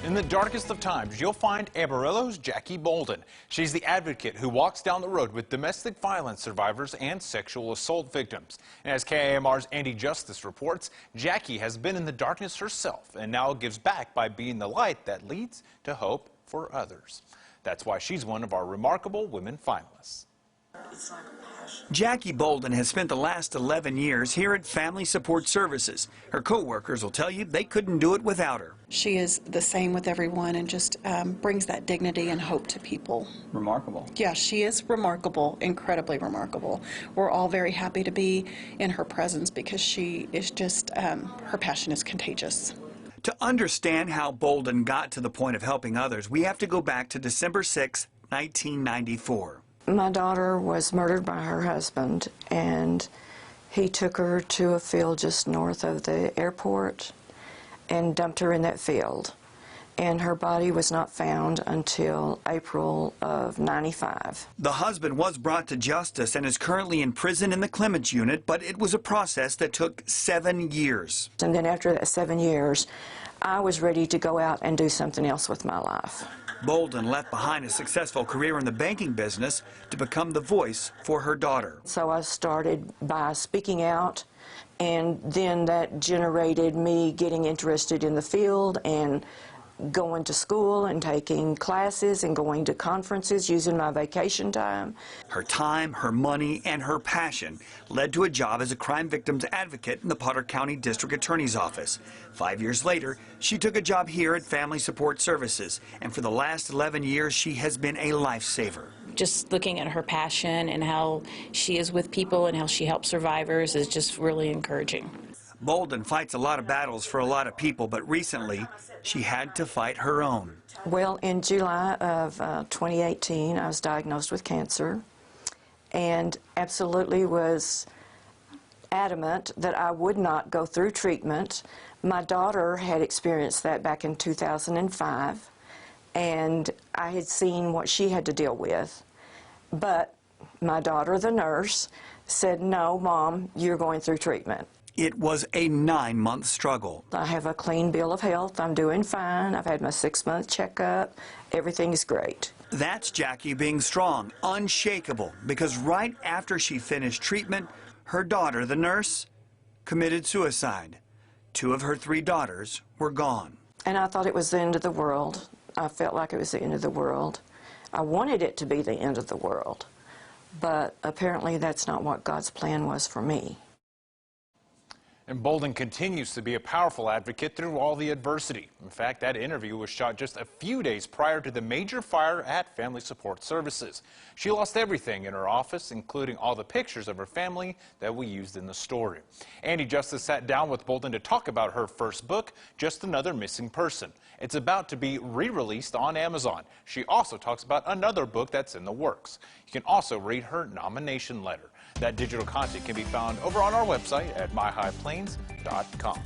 In the darkest of times, you'll find Amarillo's Jackie Bolden. She's the advocate who walks down the road with domestic violence survivors and sexual assault victims. And as KAMR's Andy Justice reports, Jackie has been in the darkness herself and now gives back by being the light that leads to hope for others. That's why she's one of our remarkable women finalists. Jackie Bolden has spent the last 11 years here at Family Support Services. Her co-workers will tell you they couldn't do it without her. She is the same with everyone and just brings that dignity and hope to people. Remarkable. Yeah, she is remarkable, incredibly remarkable. We're all very happy to be in her presence because she is just, her passion is contagious. To understand how Bolden got to the point of helping others, we have to go back to December 6, 1994. My daughter was murdered by her husband, and he took her to a field just north of the airport and dumped her in that field. And her body was not found until April of '95. The husband was brought to justice and is currently in prison in the Clements unit, but it was a process that took 7 years. And then after that 7 years, I was ready to go out and do something else with my life. Bolden left behind a successful career in the banking business to become the voice for her daughter. So I started by speaking out, and then that generated me getting interested in the field and going to school and taking classes and going to conferences using my vacation time. Her time, her money, and her passion led to a job as a crime victims advocate in the Potter County District Attorney's Office. 5 years later, she took a job here at Family Support Services, and for the last 11 years, she has been a lifesaver. Just looking at her passion and how she is with people and how she helps survivors is just really encouraging. Bolden fights a lot of battles for a lot of people, but recently she had to fight her own. Well, in July of 2018, I was diagnosed with cancer and absolutely was adamant that I would not go through treatment. My daughter had experienced that back in 2005, and I had seen what she had to deal with. But my daughter, the nurse, said, "No, Mom, you're going through treatment." It was a 9-month struggle. I have a clean bill of health. I'm doing fine. I've had my 6-month checkup. Everything's great. That's Jackie being strong, unshakable, because right after she finished treatment, her daughter, the nurse, committed suicide. 2 of her 3 daughters were gone. And I thought it was the end of the world. I felt like it was the end of the world. I wanted it to be the end of the world. But apparently that's not what God's plan was for me. And Bolden continues to be a powerful advocate through all the adversity. In fact, that interview was shot just a few days prior to the major fire at Family Support Services. She lost everything in her office, including all the pictures of her family that we used in the story. Andy Justice sat down with Bolden to talk about her first book, Just Another Missing Person. It's about to be re-released on Amazon. She also talks about another book that's in the works. You can also read her nomination letter. That digital content can be found over on our website at myhighplains.com.